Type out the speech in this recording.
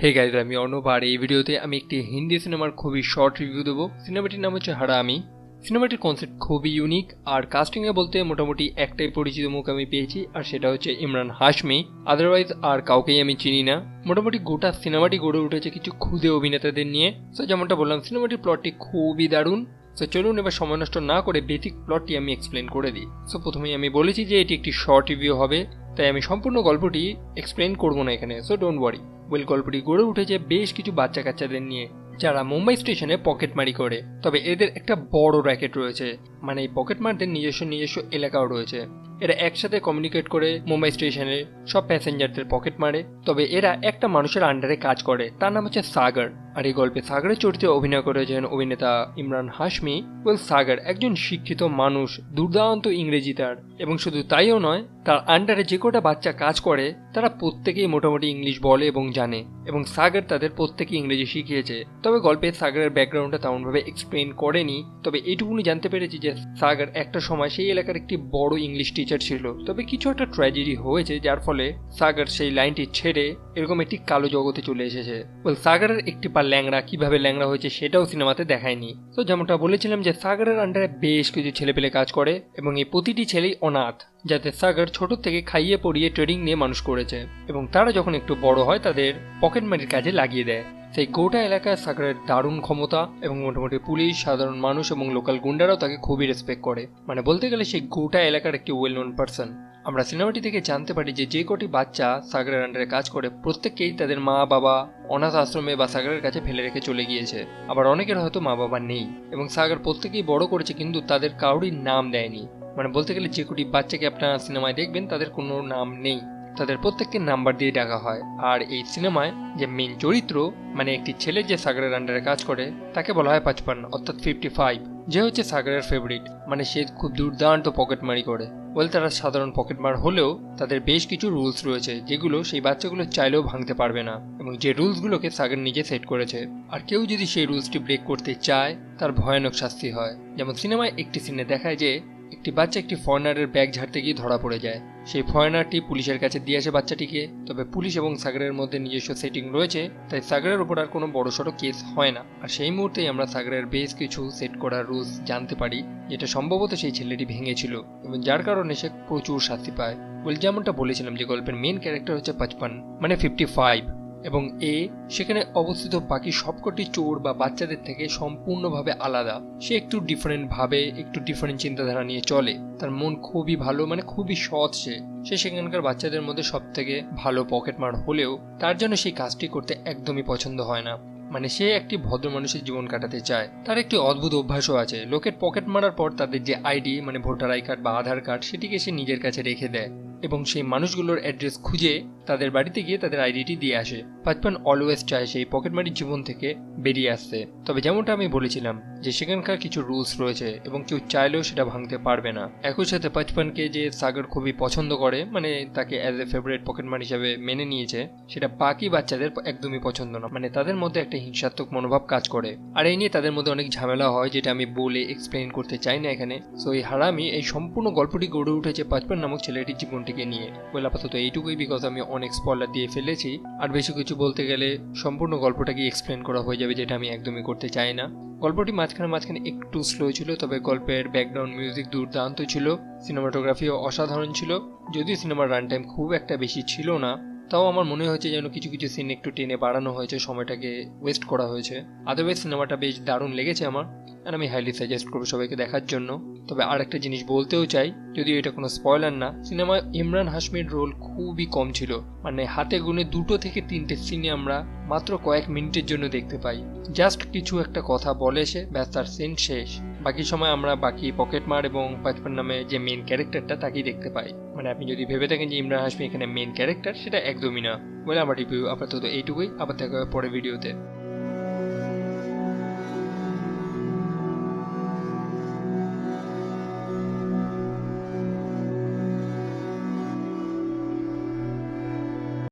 Hey guys, আমি অর্ণব আর এই ভিডিওতে আমি একটি হিন্দি সিনেমার খুবই শর্ট রিভিউ দেবো। সিনেমাটির নাম হচ্ছে হারামি। সিনেমাটির কনসেপ্ট খুবই ইউনিক আর কাস্টিংয়ে বলতে মোটামুটি একটাই পরিচিত মুখ আমি পেয়েছি, আর সেটা হচ্ছে ইমরান হাশমি। আদারওয়াইজ আর কাউকেই আমি চিনি না। মোটামুটি গোটা সিনেমাটি গড়ে উঠেছে কিছু ক্ষুদে অভিনেতাদের নিয়ে। সো যেমনটা বললাম, সিনেমাটির প্লটটি খুবই দারুণ। সো চলুন এবার সময় নষ্ট না করে বেসিক প্লটটি আমি এক্সপ্লেন করে দিই। সো প্রথমেই আমি বলেছি যে এটি একটি শর্ট রিভিউ হবে, তাই আমি সম্পূর্ণ গল্পটি এক্সপ্লেন করবো না এখানে। So don't worry. গল্পটি গড়ে উঠেছে বেশ কিছু বাচ্চা কাচ্চাদের নিয়ে, যারা মুম্বাই স্টেশনে পকেটমারি করে। তবে এদের একটা বড় র্যাকেট রয়েছে, মানে এই পকেটমারদের নিজস্ব এলাকাও রয়েছে। এরা একসাথে কমিউনিকেট করে মুম্বাই স্টেশনে সব প্যাসেঞ্জারদের পকেট মারে। তবে এরা একটা মানুষের আন্ডারে কাজ করে, তার নাম হচ্ছে সাগর। আর এই গল্পে সাগরের চরিত্রে অভিনয় করেছেন অভিনেতা ইমরান হাশমি। সাগর একজন শিক্ষিত মানুষ, দুর্দান্ত ইংরেজি তার, এবং শুধু তাইও নয়, তার আন্ডারে যে কটা বাচ্চা কাজ করে তারা প্রত্যেকেই মোটামুটি ইংলিশ বলে এবং জানে, এবং সাগর তাদের প্রত্যেকে ইংরেজি শিখিয়েছে। তবে গল্পে সাগরের ব্যাকগ্রাউন্ডটা তেমনভাবে এক্সপ্লেন করেনি। তবে এইটুকুনি জানতে পেরেছি যে সাগর একটা সময় সেই এলাকার একটি বড় ইংলিশ টিচার ছিল। তবে কিছু একটা ট্র্যাজেডি হয়েছে, যার ফলে সাগর সেই লাইনটি ছেড়ে এরকম একটি কালো জগতে চলে এসেছে। সাগরের একটি পা ল্যাংড়া, কিভাবে ল্যাংড়া হয়েছে সেটাও সিনেমাতে দেখায়নি। তো যেমনটা বলেছিলাম যে সাগরের আন্ডারে বেশ কিছু ছেলেপেলে কাজ করে, এবং এই প্রতিটি ছেলেই অনাথ, যাতে সাগর ছোট থেকে খাইয়ে পড়িয়ে ট্রেনিং নিয়ে মানুষ করেছে, এবং তারা যখন একটু বড় হয় তাদের পকেটমারির কাজে লাগিয়ে দেয়। সেই গোটা এলাকায় সাগরের দারুণ ক্ষমতা, এবং মোটামুটি পুলিশ, সাধারণ মানুষ এবং লোকাল গুন্ডারাও তাকে খুবই রেসপেক্ট করে। মানে বলতে গেলে সেই গোটা এলাকার একটি ওয়েল নোন পারসন। আমরা সিনেমাটি থেকে জানতে পারি যে কটি বাচ্চা সাগরের আন্ডারে কাজ করে প্রত্যেককেই তাদের মা বাবা অনাথ আশ্রমে বা সাগরের কাছে ফেলে রেখে চলে গিয়েছে। আবার অনেকের হয়তো মা বাবা নেই, এবং সাগর প্রত্যেকেই বড় করেছে কিন্তু তাদের কারোরই নাম দেয়নি। মানে বলতে গেলে যে কটি বাচ্চাকে আপনারা সিনেমায় দেখবেন তাদের কোনো নাম নেই, তাদের প্রত্যেককে নাম্বার দিয়ে ডাকা হয়। আর এই সিনেমায় যে মেন চরিত্র, মানে একটি ছেলে যে সাগরের আন্ডারে কাজ করে, তাকে বলা হয় 55, অর্থাৎ 55, যে হচ্ছে সাগরের ফেভারিট। মানে সে খুব দুর্দান্ত পকেটমারি করে। তারা সাধারণ পকেটমার হলেও তাদের বেশ কিছু রুলস রয়েছে, যেগুলো সেই বাচ্চাগুলো চাইলেও ভাঙতে পারবে না, এবং যে রুলসগুলোকে সাগর নিজে সেট করেছে। আর কেউ যদি সেই রুলসটি ব্রেক করতে চায় তার ভয়ানক শাস্তি হয়। যেমন সিনেমায় একটি সিনে দেখায় যে একটি বাচ্চা একটি ফরেনারের ব্যাগ ঝাড়তে গিয়ে ধরা পড়ে যায়। সেই ফরেনারটি পুলিশের কাছে দিয়ে আসে বাচ্চাটিকে। তবে পুলিশ এবং সাগরের মধ্যে নিজস্ব সেটিং রয়েছে, তাই সাগরের উপর আর কোনো বড়সড় কেস হয় না। আর সেই মুহূর্তেই আমরা সাগরের বেশ কিছু সেট করার রুলস জানতে পারি, যেটা সম্ভবত সেই ছেলেটি ভেঙেছিল, এবং যার কারণে সে প্রচুর শাস্তি পায়। যেমনটা বলেছিলাম যে গল্পের মেন ক্যারেক্টার হচ্ছে 55, মানে 55, এবং সেখানে অবস্থিত বাকি সবকটি চোর বা বাচ্চাদের থেকে সম্পূর্ণভাবে আলাদা। সে একটু ডিফারেন্ট চিন্তাধারা নিয়ে চলে। তার মন খুবই ভালো, মানে খুবই সৎ। সে সেখানকার বাচ্চাদের মধ্যে সব থেকে ভালো পকেটমার হলেও তার জন্য সেই কাজটি করতে একদমই পছন্দ হয় না। মানে সে একটি ভদ্র মানুষের জীবন কাটাতে চায়। তার একটি অদ্ভুত অভ্যাসও আছে, লোকের পকেট মারার পর তাদের যে আইডি, মানে ভোটার আই কার্ড বা আধার কার্ড, সেটিকে সে নিজের কাছে রেখে দেয়, এবং সেই মানুষগুলোর অ্যাড্রেস খুঁজে তাদের বাড়িতে গিয়ে তাদের আইডিটি দিয়ে আসে। 55 অলওয়েজ চায় সেই পকেটমারির জীবন থেকে বেরিয়ে আসতে। তবে যেমনটা আমি বলেছিলাম যে সেখানকার কিছু রুলস রয়েছে, এবং কেউ চাইলেও সেটা ভাঙতে পারবে না। একই সাথে 55কে যে সাগর খুবই পছন্দ করে, মানে তাকে অ্যাজ এ ফেভারিট পকেটমার হিসেবে মেনে নিয়েছে, সেটা বাকি বাচ্চাদের একদমই পছন্দ না। মানে তাদের মধ্যে একটা হিংসাত্মক মনোভাব কাজ করে, আর এই নিয়ে তাদের মধ্যে অনেক ঝামেলা হয়, যেটা আমি বলে এক্সপ্লেন করতে চাই না এখানে। সো এই হারামি, এই সম্পূর্ণ গল্পটি গড়ে উঠেছে 55 নামক ছেলেটির জীবনটিকে নিয়ে। আপাতত এইটুকুই, বিকজ আমি অনেক স্পয়লার দিয়ে ফেলেছি। আর বেশি কিছু বলতে গেলে সম্পূর্ণ গল্পটাকে এক্সপ্লেন করা হয়ে যাবে, যেটা আমি একদমই করতে চাই না। গল্পটি মাঝখানে একটু স্লো ছিল, তবে গল্পের ব্যাকগ্রাউন্ড মিউজিক দুর্দান্ত ছিল, সিনেমাটোগ্রাফিও অসাধারণ ছিল। যদিও সিনেমার রান টাইম খুব একটা বেশি ছিল না, তাও আমার মনে হয়েছে যেন কিছু সিন একটু টেনে বাড়ানো হয়েছে, সময়টাকে ওয়েস্ট করা হয়েছে। আদারওয়াইজ সিনেমাটা বেশ দারুণ লেগেছে আমার, আর আমি হাইলি সাজেস্ট করবো সবাইকে দেখার জন্য। তবে আর একটা জিনিস বলতেও চাই, যদিও এটা কোনো স্পয়লার না, সিনেমায় ইমরান হাশমির রোল খুবই কম ছিল। মানে হাতে গুনে 2 থেকে 3টে সিনে আমরা মাত্র কয়েক মিনিটের জন্য দেখতে পাই। জাস্ট কিছু একটা কথা বলে সে, ব্যাস, তার সিন শেষ। বাকি সময় আমরা বাকি পকেটমার এবং 55 নামে যে মেন ক্যারেক্টারটা তাকেই দেখতে পাই। মানে আপনি যদি ভেবে থাকেন যে ইমরান হাশমি এখানে মেন ক্যারেক্টার, সেটা একদমই না। আমার রিভিউ আপাতত এইটুকুই। আবার দেখা হবে পরের ভিডিওতে।